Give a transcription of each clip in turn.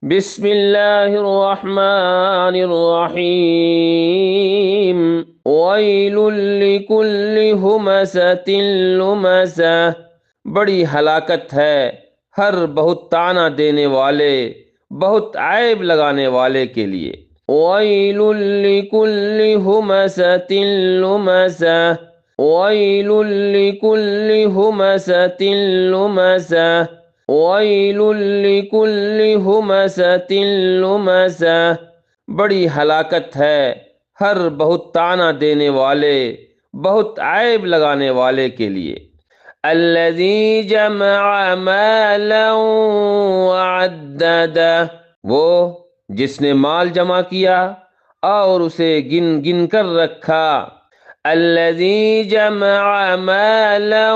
بسم اللہ الرحمن الرحیم ویل لکل ہمزۃ لمزہ، بڑی ہلاکت ہے ہر بہت طعنہ دینے والے، بہت عیب لگانے والے کے لیے۔ ویل لکل ہمزۃ لمزہ، ویل لکل ہمزۃ لمزہ، ویل لکل ہمزۃ لمزہ، بڑی ہلاکت ہے ہر بہت طعنہ دینے والے، بہت عیب لگانے والے کے لیے۔ الذی جمع مالا وعددہ، وہ جس نے مال جمع کیا اور اسے گن گن کر رکھا۔ الذی جمع مالا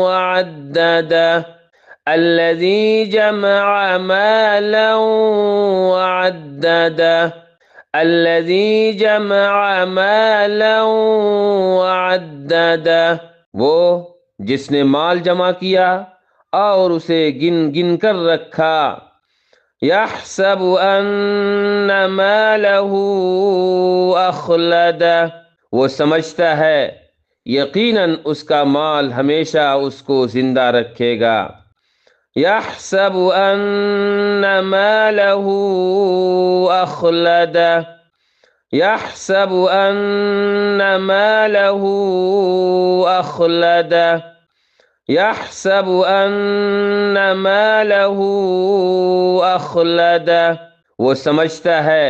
وعددہ، الذی جمع مالا وعددہ، الذی جمع مالا وعددہ، وہ جس نے مال جمع کیا اور اسے گن گن کر رکھا۔ یحسب ان مالہ اخلدہ، وہ سمجھتا ہے یقیناً اس کا مال ہمیشہ اس کو زندہ رکھے گا۔ یحسب ان مالہ اخلدہ، یحسب ان مالہ اخلدہ، یحسب ان مالہ اخلدہ، وہ سمجھتا ہے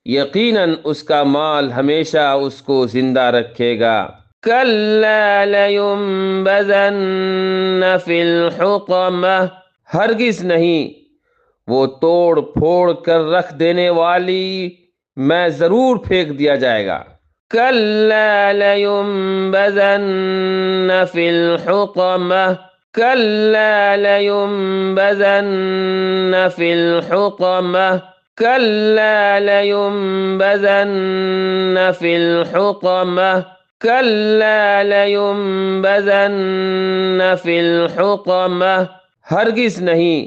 یقیناً اس کا مال ہمیشہ اس کو زندہ رکھے گا۔ کلا لینبذن فی الحطمہ، ہرگز نہیں، وہ توڑ پھوڑ کر رکھ دینے والی میں ضرور پھینک دیا جائے گا۔ کلا لینبذن فی الحطمہ، کلا لینبذن فی الحطمہ، کلا لینبذن فی الحطمہ، کلا لینبذن فی الحطمہ، ہرگز نہیں،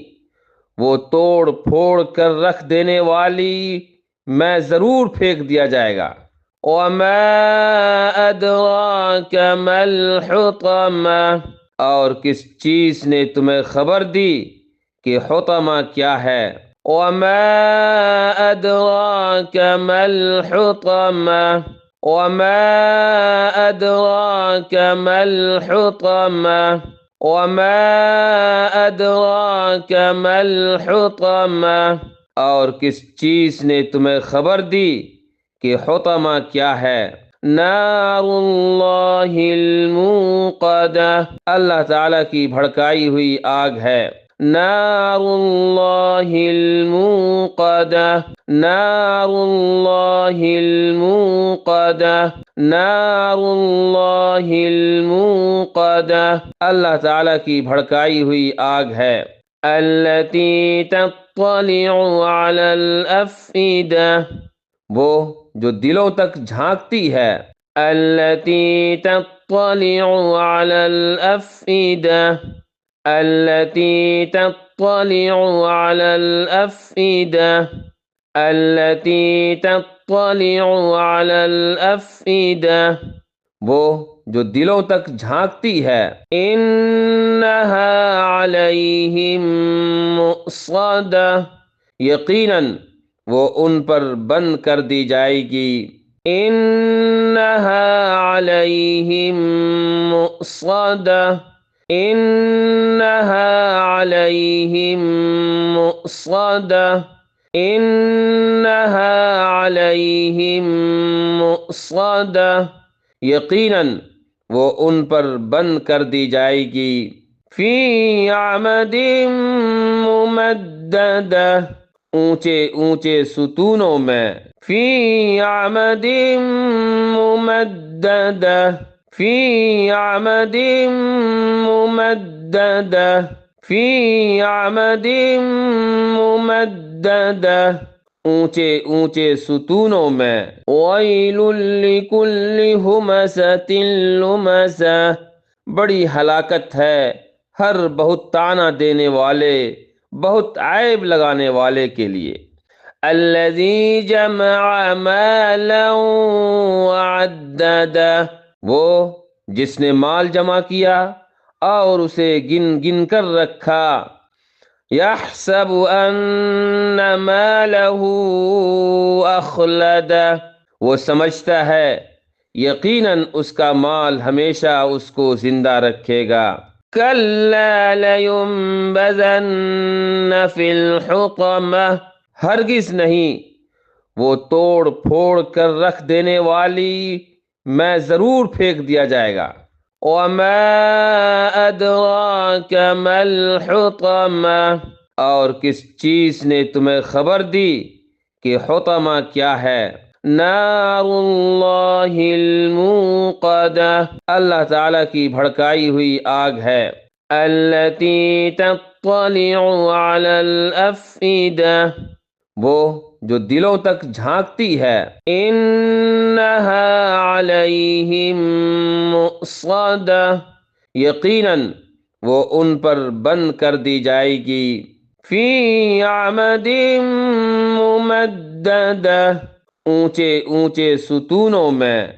وہ توڑ پھوڑ کر رکھ دینے والی میں ضرور پھینک دیا جائے گا۔ وما ادراک ما الحطمہ، اور کس چیز نے تمہیں خبر دی کہ حطمہ کیا ہے۔ وما ادراک ما الحطمہ، وما ادراک ما الحطمہ، وما ادراک ما الحطمہ، اور کس چیز نے تمہیں خبر دی کہ حطمہ کیا ہے۔ نار اللہ الموقدہ، اللہ تعالیٰ کی بھڑکائی ہوئی آگ ہے۔ نار اللہ الموقدہ، نار اللہ الموقدہ، نار اللہ الموقدہ، اللہ تعالیٰ کی بھڑکائی ہوئی آگ ہے۔ التی تطلع علی الافئدہ، وہ جو دلوں تک جھانکتی ہے۔ التی تطلع علی الافئدہ، التی تطلع علی الافئدہ، التی تطلع علی الافئدہ، وہ جو دلوں تک جھانکتی ہے۔ انہا علیہم مؤصدہ، یقیناً وہ ان پر بند کر دی جائے گی۔ انہا علیہم مؤصدہ، انہا علیہم مؤصدہ، انہا علیہم مؤصدہ، یقیناً وہ ان پر بند کر دی جائے گی۔ فی عمد ممددہ، اونچے اونچے ستونوں میں۔ فی عمد ممددہ، فی عمد ممددہ، فی عمد ممددہ، اونچے اونچے ستونوں میں۔ ویل لکل ہمزۃ لمزہ، بڑی ہلاکت ہے ہر بہت طعنہ دینے والے، بہت عیب لگانے والے کے لیے۔ الذی جمع مالا وعددہ، وہ جس نے مال جمع کیا اور اسے گن گن کر رکھا۔ یحسب ان مالہ اخلدہ، وہ سمجھتا ہے یقیناً اس کا مال ہمیشہ اس کو زندہ رکھے گا۔ کلا لینبذن فی الحطمہ، ہرگز نہیں، وہ توڑ پھوڑ کر رکھ دینے والی میں ضرور پھینک دیا جائے گا۔ وما ادراک ما الحطمہ، اور کس چیز نے تمہیں خبر دی کہ حطمہ کیا ہے؟ نار اللہ الموقدہ، اللہ تعالیٰ کی بھڑکائی ہوئی آگ ہے۔ التی تطلع علی الافئدہ، وہ جو دلوں تک جھانکتی ہے۔ انہا علیہم مؤصدہ، یقیناً وہ ان پر بند کر دی جائے گی۔ فی عمد ممددہ، اونچے اونچے ستونوں میں۔